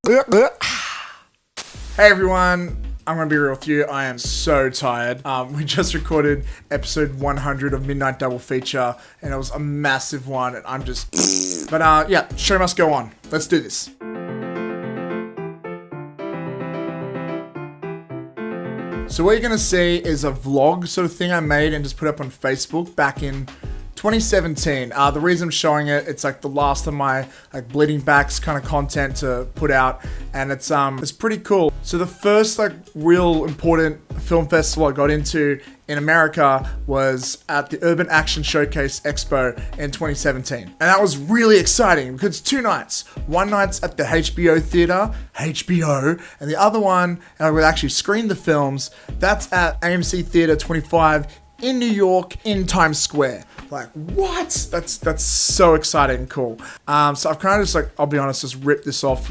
Hey everyone, I'm gonna be real with you. I am so tired. We just recorded episode 100 of Midnight Double Feature, and it was a massive one, and I'm just. But yeah, show must go on. Let's do this. So what you're gonna see is a vlog sort of thing I made and just put up on Facebook back in 2017. The reason I'm showing it, it's like the last of my like bleeding backs kind of content to put out, and it's pretty cool. So the first like real important film festival I got into in America was at the Urban Action Showcase Expo in 2017. And that was really exciting because it's 2 nights. One night's at the HBO theater, HBO, and the other one, and I would actually screen the films, that's at AMC Theater 25 in New York in Times Square. Like, what? That's so exciting and cool. So I've kind of just like, I'll be honest, just ripped this off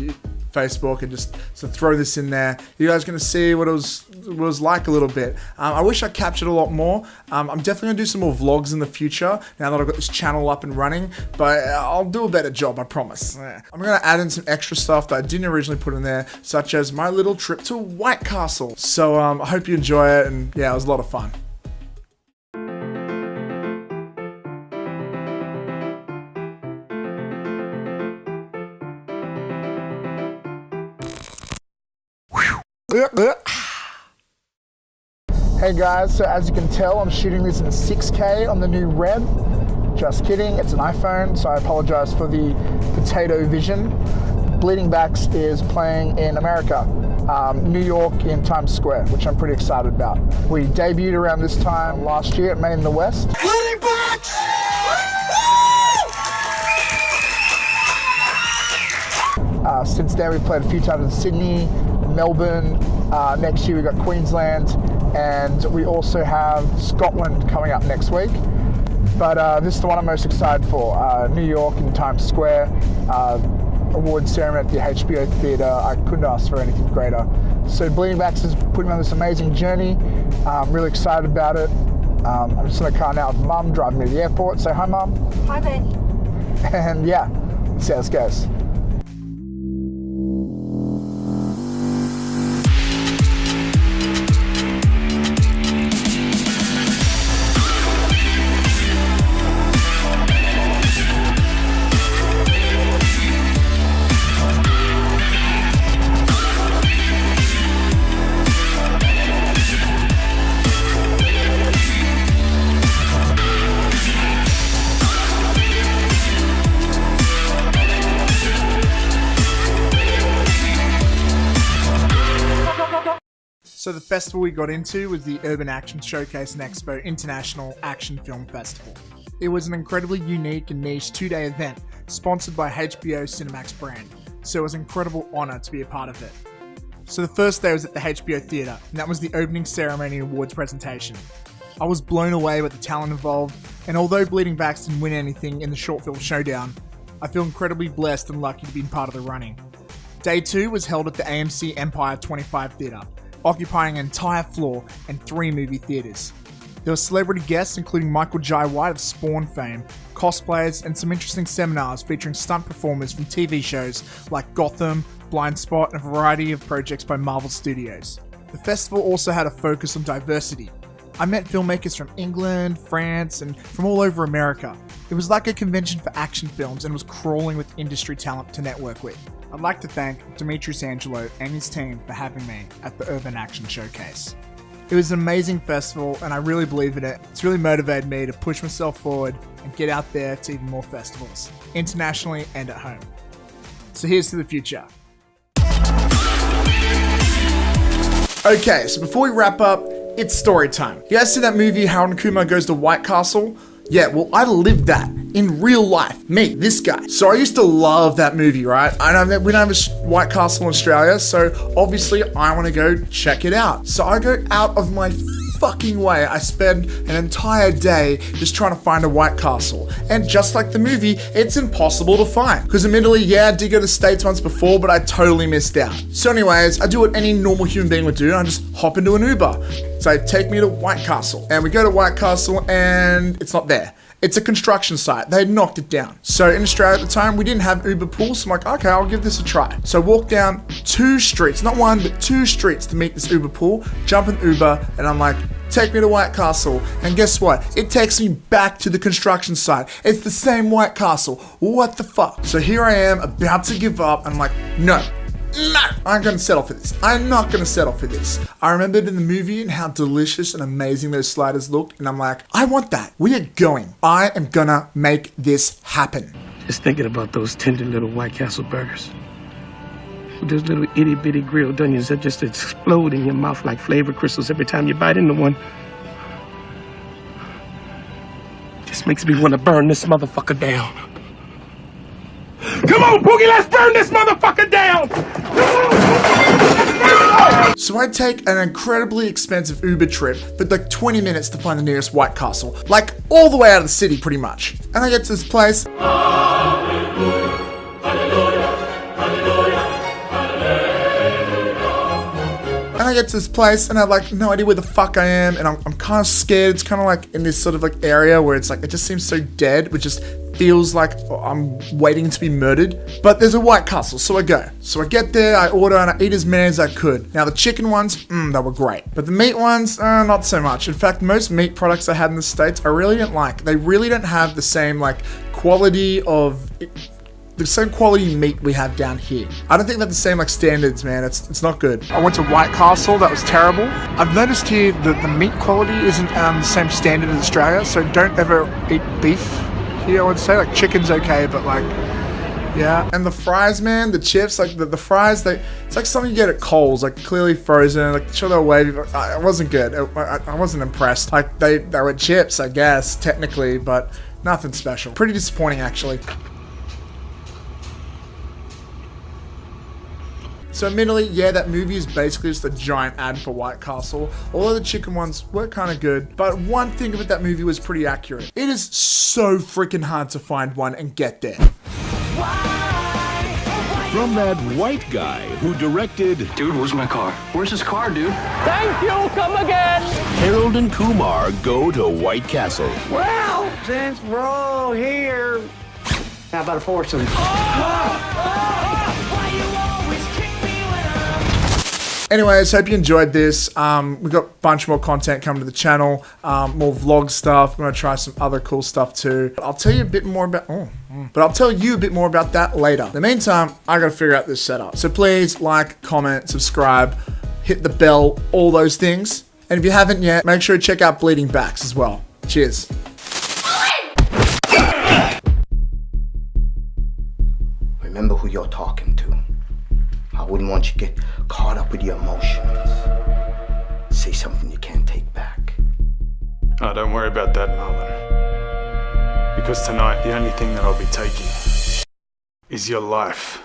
Facebook and just to throw this in there. You guys gonna see what it was like a little bit. I wish I captured a lot more. I'm definitely gonna do some more vlogs in the future now that I've got this channel up and running, but I'll do a better job, I promise. I'm gonna add in some extra stuff that I didn't originally put in there, such as my little trip to White Castle. So I hope you enjoy it, and yeah, it was a lot of fun. Hey guys, so as you can tell, I'm shooting this in 6K on the new Rev. Just kidding, it's an iPhone, so I apologize for the potato vision. Bleeding Backs is playing in America, New York in Times Square, which I'm pretty excited about. We debuted around this time last year at Made in the West. Bleeding Backs! Since then, we've played a few times in Sydney, Melbourne. Next year, we've got Queensland, and we also have Scotland coming up next week. But this is the one I'm most excited for. New York in Times Square, award ceremony at the HBO Theatre. I couldn't ask for anything greater. So Bleeding Backs is putting me on this amazing journey. I'm really excited about it. I'm just in the car now with Mum, driving me to the airport. Say hi, Mum. Hi, babe. And yeah, let's see how this goes. So the festival we got into was the Urban Action Showcase and Expo International Action Film Festival. It was an incredibly unique and niche 2-day event sponsored by HBO Cinemax brand, so it was an incredible honour to be a part of it. So the first day was at the HBO Theatre, and that was the opening ceremony and awards presentation. I was blown away with the talent involved, and although Bleeding Backs didn't win anything in the short film showdown, I feel incredibly blessed and lucky to be part of the running. Day 2 was held at the AMC Empire 25 Theatre, occupying an entire floor and 3 movie theaters. There were celebrity guests including Michael Jai White of Spawn fame, cosplayers, and some interesting seminars featuring stunt performers from TV shows like Gotham, Blind Spot, and a variety of projects by Marvel Studios. The festival also had a focus on diversity. I met filmmakers from England, France, and from all over America. It was like a convention for action films and was crawling with industry talent to network with. I'd like to thank Demetrius Angelo and his team for having me at the Urban Action Showcase. It was an amazing festival, and I really believe in it. It's really motivated me to push myself forward and get out there to even more festivals, internationally and at home. So here's to the future. Okay, so before we wrap up, it's story time. You guys see that movie Harold and Kumar Goes to White Castle? Yeah, well, I lived that in real life. Me, this guy. So I used to love that movie, right? I know that we don't have a White Castle in Australia, so obviously I want to go check it out. So I go out of my fucking way. I spend an entire day just trying to find a White Castle. And just like the movie, it's impossible to find. Because admittedly, yeah, I did go to the States once before, but I totally missed out. So anyways, I do what any normal human being would do. I just hop into an Uber. So take me to White Castle. And we go to White Castle and it's not there. It's a construction site. They had knocked it down. So in Australia at the time, we didn't have Uber pools. So I'm like, okay, I'll give this a try. So I walk down 2 streets, not 1, but 2 streets to meet this Uber pool, jump in Uber, and I'm like, take me to White Castle. And guess what? It takes me back to the construction site. It's the same White Castle. What the fuck? So here I am about to give up. And I'm like, no, I'm gonna settle for this. I'm not gonna settle for this. I remembered in the movie and how delicious and amazing those sliders looked. And I'm like, I want that. We are going. I am gonna make this happen. Just thinking about those tender little White Castle burgers. Those little itty bitty grilled onions that just explode in your mouth like flavor crystals every time you bite into one. Just makes me want to burn this motherfucker down. Come on, Boogie, let's burn this motherfucker down! So I take an incredibly expensive Uber trip, but like 20 minutes to find the nearest White Castle. Like all the way out of the city, pretty much. And I get to this place. And I get to this place and I have like no idea where the fuck I am, and I'm kind of scared. It's kind of like in this sort of like area where it's like, it just seems so dead, which just feels like I'm waiting to be murdered. But there's a White Castle, so I go. So I get there, I order, and I eat as many as I could. Now the chicken ones, they were great. But the meat ones, not so much. In fact, most meat products I had in the States, I really didn't like. They really don't have the same like quality of... the same quality meat we have down here. I don't think they're the same like standards, man. It's not good. I went to White Castle, that was terrible. I've noticed here that the meat quality isn't the same standard as Australia, so don't ever eat beef here, I would say. Like chicken's okay, but like, yeah. And the fries, man, the chips, like the fries, it's like something you get at Coles, like clearly frozen, like sure they were wavy, but it wasn't good. I wasn't impressed. Like they were chips, I guess, technically, but nothing special. Pretty disappointing, actually. So admittedly, yeah, that movie is basically just a giant ad for White Castle. All of the chicken ones were kind of good, but one thing about that movie was pretty accurate. It is so freaking hard to find one and get there. From that white guy who directed... Dude, where's my car? Where's his car, dude? Thank you, come again! Harold and Kumar go to White Castle. Well, since we're all here, how about a foursome? Anyways, hope you enjoyed this. We've got a bunch more content coming to the channel, more vlog stuff. I'm gonna try some other cool stuff too. I'll tell you a bit more about, but I'll tell you a bit more about that later. In the meantime, I gotta figure out this setup. So please like, comment, subscribe, hit the bell, all those things. And if you haven't yet, make sure to check out Bleeding Backs as well. Cheers. Remember who you're talking to. I wouldn't want you to get caught up with your emotions. Say something you can't take back. Oh, don't worry about that, Marlon. Because tonight, the only thing that I'll be taking is your life.